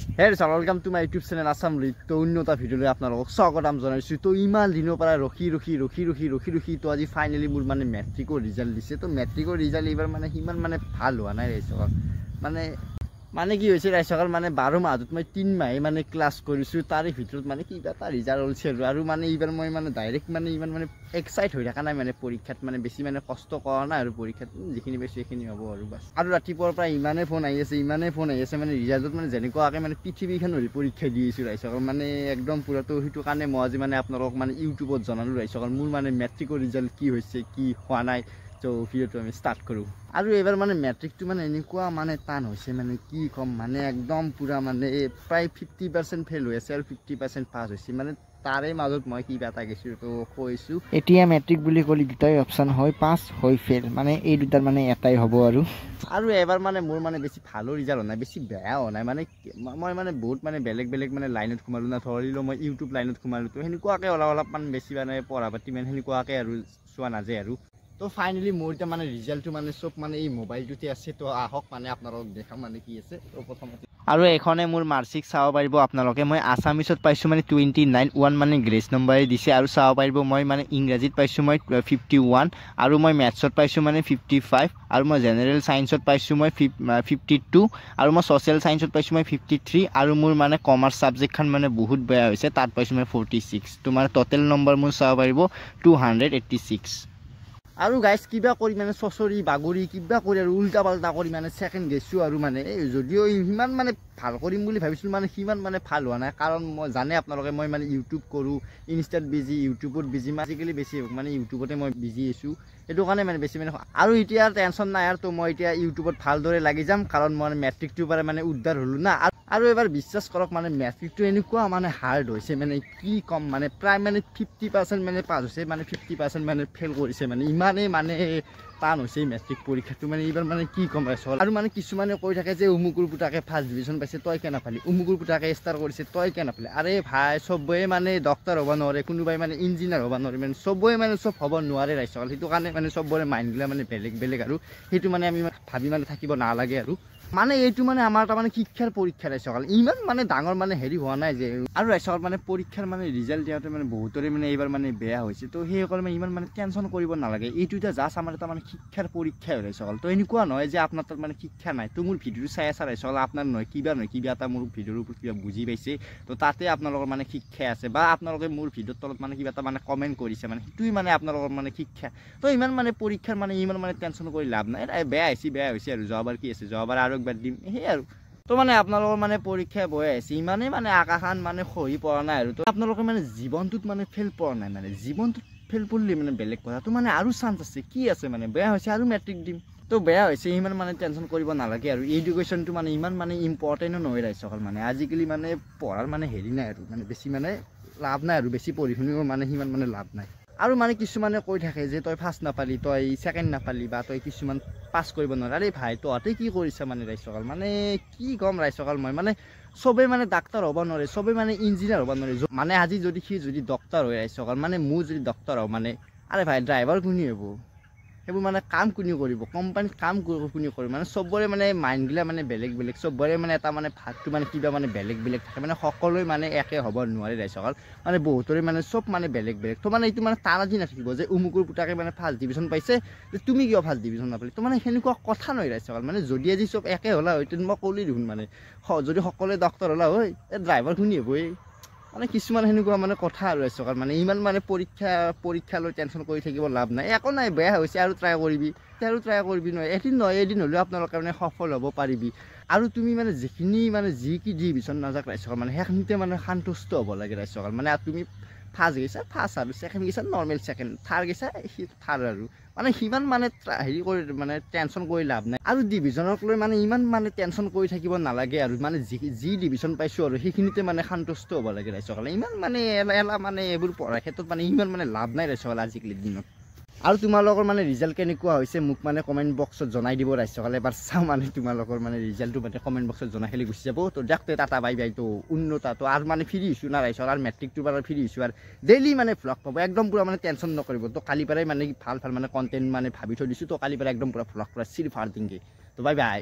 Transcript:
Hey, so welcome to my YouTube channel Assam Lead. To unnota video লৈ আপোনালোকক স্বাগতম জনাইছো। তো ইমান দিনৰ পৰা ৰখি তো আজি ফাইনালি মোৰ মানে মেট্ৰিকৰ ৰিজাল্ট দিছে। তো মেট্ৰিকৰ ৰিজাল্ট এইবাৰ মানে হিমান মানে ভাল হোৱা নাই ৰাইজৰ। মানে কি হৈছে ৰাইজৰ মানে 12 মাহত মই 3 মাহে মানে ক্লাছ কৰিছো তাৰে ভিতৰত মানে কিবা এটা ৰিজাল্ট ওলছে আৰু মানে এইবাৰ মই মানে ডাইৰেক্ট মানে ইমান মানে এক্সাইট হৈ থকা নাই মানে পৰীক্ষাত মানে বেছি মানে কষ্ট কৰা নাই আৰু পৰীক্ষাত যিখিনি বেছি সেইখিনি হ'ব আৰু বাস। আৰু ৰাতিপুৱাৰ পৰা ইমানে ফোন আহি আছে মানে ৰিজাল্টত মানে যেনেকুৱাকে মানে পৃথিৱীখন হৈ পৰীক্ষা দি আছো ৰাইজৰ মানে একদম পুৰা। তো সেইটো কাৰণে মই আজি মানে আপোনালোকক মানে ইউটিউবত জনালো ৰাইজৰ মোৰ মানে মেট্ৰিকৰ ৰিজাল্ট কি হৈছে কি হোৱা নাই। তো ভিডিওটো আমি স্টাৰ্ট কৰো। আৰু এবাৰ মানে মেট্ৰিকটো মানে এনেকুৱা মানে টান হৈছে মানে কি কম মানে একদম পুৰা মানে প্ৰায় 50% ফেল হৈ আছে আৰু 50% পাস হৈছে মানে তাৰে মাজত মই কিবা এটা গেছো তো কৈছো এতিয়া মেট্ৰিক বুলি ক'লি দুটাই অপচন হয় পাস হয় ফেল মানে এই দুটাৰ মানে এটাই হ'ব আৰু এবাৰ মানে মোৰ মানে বেছি ভালো ৰিজাল্ট নাই বেছি বেয়া হোৱা নাই মানে মই মানে বহুত মানে বেলেগ মানে লাইনত সোমালো না ধৰিলো মই ইউটিউব লাইনত সোমালো তো সেনেকুৱাকে অলপমান বেছি মানে পঢ়া পাতি মানে সেনেকুৱাকে আৰু চোৱা নাযায় আৰু। তো ফাইনালি মোৰ এটা মানে ৰিজাল্টটো মানে সব মানে এই মোবাইলটোতে আছে। তো আহক মানে আপোনালোকক দেখাম মানে কি আছে। তো প্ৰথমতে আৰু এখনে মোৰ মাৰ্কশিট চাব পাৰিব আপোনালোকে মই আসামিছত পাইছো মানে 29 মানে গ্ৰেছ নম্বৰে দিছে আৰু চাব পাৰিব মই মানে ইংৰাজীত পাইছো মই 51 আৰু মই মেথছত পাইছো মানে 55 আৰু মই জেনেৰেল সায়েন্সত পাইছো মই 52 আৰু মই সোশ্যাল সায়েন্সত পাইছো মই 53 আৰু মোৰ মানে কমাৰ্চ সাবজেক্টখন মানে বহুত বেয়া হৈছে তাত পাইছো মই 46। তো মানে টোটাল নম্বৰ মোৰ চাব পাৰিব 286। আৰু গাইজ কিবা কৰি মানে চচৰি বাগৰি কিবা কৰি আৰু উল্টা পাল্টা কৰি মানে সেকেন্ড গেছো আৰু মানে যদিও ইমান মানে ভাল কৰিম বুলি ভাবিছিলো মানে সিমান মানে ভাল হোৱা নাই কাৰণ মই জানে আপোনালোকে মই মানে ইউটিউব কৰো ইনষ্টাত বিজি ইউটিউবত বিজি আজিকালি বেছি মানে ইউটিউবতে মই বিজি আছো সেইটো কাৰণে মানে বেছি মানে আৰু এতিয়া টেনচন নাই আৰু তো মই এতিয়া ইউটিউবত ভালদৰে লাগি যাম কাৰণ মই মেট্ৰিকটোৰ পৰা মানে উদ্ধাৰ হলো না আৰু এবাৰ বিশ্বাস কৰক মানে মেট্ৰিকটো এনেকুৱা মানে হাৰ্ড হৈছে মানে কি কম মানে প্ৰায় মানে 50% মানে পাছ হৈছে মানে 50% মানে ফেল কৰিছে মানে ইমানেই মানে টান হৈছে মেট্ৰিক পৰীক্ষাটো মানে এইবাৰ মানে কি কম আৰু মানে কিছুমানে কৈ থাকে যে উমুকুৰ পুতাকে ফাৰ্ষ্ট ডিভিজন পাইছে তই কেনে নাপালি উমুকুৰ পুতাকে ষ্টাৰ কৰিছে তই কেনে নাপালি আৰে ভাই চবেই মানে ডক্টৰ হ'ব নোৱাৰে কোনোবাই মানে ইঞ্জিনিয়াৰ হ'ব নোৱাৰে মানে চবেই মানে চব হ'ব নোৱাৰে ৰাইজল সেইটো কাৰণে মানে চবৰে মাইণ্ডবিলাক মানে বেলেগ আৰু সেইটো মানে আমি ভাবি মানে থাকিব নালাগে আৰু মানে এইটো মানে আমাৰ তাৰ মানে শিক্ষাৰ পৰীক্ষা ৰাইজল ইমান মানে ডাঙৰ মানে হেৰি হোৱা নাই যে আৰু ৰাইজল মানে পৰীক্ষাৰ মানে ৰিজাল্ট দিওঁতে মানে বহুতৰে মানে এইবাৰ মানে বেয়া হৈছে তো সেইসকলে মানে ইমান মানে টেনচন কৰিব নালাগে এইটো এতিয়া জাষ্ট আমাৰ এটা মানে শিক্ষাৰ পৰীক্ষা হৈ ৰাইজল তো এনেকুৱা নহয় যে আপোনাৰ তাত মানে শিক্ষা নাই তো মোৰ ভিডিঅ'টো চাই আছা ৰাইজল আপোনাৰ নহয় কিবা এটা মোৰ ভিডিঅ'ৰ ওপৰত কিবা বুজি পাইছে তো তাতে আপোনালোকৰ মানে শিক্ষা আছে বা আপোনালোকে মোৰ ভিডিঅ'ৰ তলত মানে কিবা এটা মানে কমেণ্ট কৰিছে মানে সেইটোৱে মানে আপোনালোকৰ মানে শিক্ষা। তো ইমান মানে পৰীক্ষাৰ মানে ইমান মানে টেনচন কৰি লাভ নাই বেয়া হৈছে আৰু যোৱাবাৰ কি আছে যোৱাবাৰ আৰু একবাৰ দিম সেই আৰু তো মানে আপোনালোকৰ মানে পৰীক্ষা বৈ আছে ইমানেই মানে আকাশান মানে খহি পৰা নাই আৰু তো আপোনালোকে মানে জীৱনটোত মানে ফেল পৰা নাই মানে জীৱনটোত ফেল পড়লি মানে বেলেগ কথা তো মানে আৰু চান্স আছে কি আছে মানে বেয়া হৈছে আৰু মেট্ৰিক দিম তো বেয়া হৈছে ইমান মানে টেনচন কৰিব নালাগে আৰু এডুকেশ্যনটো মানে ইমান মানে ইম্পৰ্টেণ্টো নহয় ৰাইজসকল মানে আজিকালি মানে পঢ়াৰ মানে হেৰি নাই আৰু মানে বেছি মানে লাভ নাই আৰু বেছি পঢ়ি শুনিও মানে সিমান মানে লাভ নাই আৰু মানে কিছুমানে কৈ থাকে যে তই ফাৰ্ষ্ট নাপালি তই ছেকেণ্ড নাপালি বা তই কিছুমান পাছ কৰিব নোৱাৰা আৰে ভাই তহঁতে কি কৰিছে মানে ৰাইজসকল মানে কি ক'ম ৰাইজসকল মই মানে চবেই মানে ডাক্তৰ হ'ব নোৱাৰে চবেই মানে ইঞ্জিনিয়াৰ হ'ব নোৱাৰে মানে আজি যদি সি যদি ডক্তৰ হয় ৰাইজসকল মানে মোৰ যদি ডক্তৰ হওঁ মানে আৰে ভাই ড্ৰাইভাৰ কোনে হ'ব সেইবোৰ মানে কাম কোনে কৰিব কোম্পানীত কাম কোনে কৰিব মানে চবৰে মানে মাইণ্ডবিলাক মানে বেলেগ চবৰে মানে এটা মানে ভাগটো মানে কিবা মানে বেলেগ থাকে মানে সকলোৱে মানে একে হ'ব নোৱাৰে ৰাইজসকল মানে বহুতৰে মানে চব মানে বেলেগ তো মানে এইটো মানে তাৰাজি নাথাকিব যে উমুকুৰ পুতাকে মানে ফাৰ্ষ্ট ডিভিজন পাইছে যে তুমি কিয় ফাৰ্ষ্ট ডিভিজন নাপালি তো মানে সেনেকুৱা কথা নহয় ৰাইজসকল মানে যদি আজি চব একে হ'লা হয় তেন্তে মই ক'লি দেখোন মানে যদি সকলোৱে ডক্তৰ হ'লা হয় ড্ৰাইভাৰ কোনে হ'ব মানে কিছুমান সেনেকুৱা মানে কথা আৰু ৰাইজসকল মানে ইমান মানে পৰীক্ষা লৈ টেনচন কৰি থাকিব লাভ নাই একো নাই বেয়া হৈছে আৰু ট্ৰাই কৰিবি নহয় এদিন হ'লেও আপোনালোকে মানে সফল হ'ব পাৰিবি আৰু তুমি মানে যিখিনি মানে যি কি ডিভিজন নাযাক ৰাইজসকল মানে সেইখিনিতে মানে সন্তুষ্ট হ'ব লাগে ৰাইজসকল মানে তুমি ফাৰ্ষ্ট গৈছা ফাৰ্ষ্ট আৰু ছেকেণ্ড গৈছা নৰ্মেল ছেকেণ্ড থাৰ্ড গৈছা থাৰ্ড আৰু মানে সিমান মানে হেৰি কৰি মানে টেনচন কৰি লাভ নাই আৰু ডিভিজনক লৈ মানে ইমান মানে টেনচন কৰি থাকিব নালাগে আৰু মানে যি ডিভিজন পাইছোঁ আৰু সেইখিনিতে মানে সন্তুষ্ট হ'ব লাগে ৰাইজসকলে ইমান মানে এলা মানে এইবোৰ পঢ়াৰ ক্ষেত্ৰত মানে ইমান মানে লাভ নাই ৰাইজসকল আজিকালিৰ দিনত। আৰু তোমালোকৰ মানে ৰিজাল্ট কেনেকুৱা হৈছে মোক মানে কমেণ্ট বক্সত জনাই দিব ৰাইজসকলে এবাৰ চাওঁ মানে তোমালোকৰ মানে ৰিজাল্টটো মানে কমেণ্ট বক্সত জনাই খেলি গুচি যাব তো দেখতে টাটা বাই বাই তো উন্নতা আৰু মানে ফ্ৰী হৈছোঁ না ৰাইজসকল আৰু মেট্ৰিকটোৰ পৰা ফ্ৰী হৈছোঁ আৰু ডেইলি মানে ভ্লগ পাব একদম পুৰা মানে টেনচন নকৰিব তো কালি পৰাই মানে ভাল মানে কণ্টেণ্ট মানে ভাবি থৈ দিছোঁ তো কালি পৰা একদম পুৰা ভ্লগ পুৰা চিৰ ফাৰ দিংগে তো বাই বাই।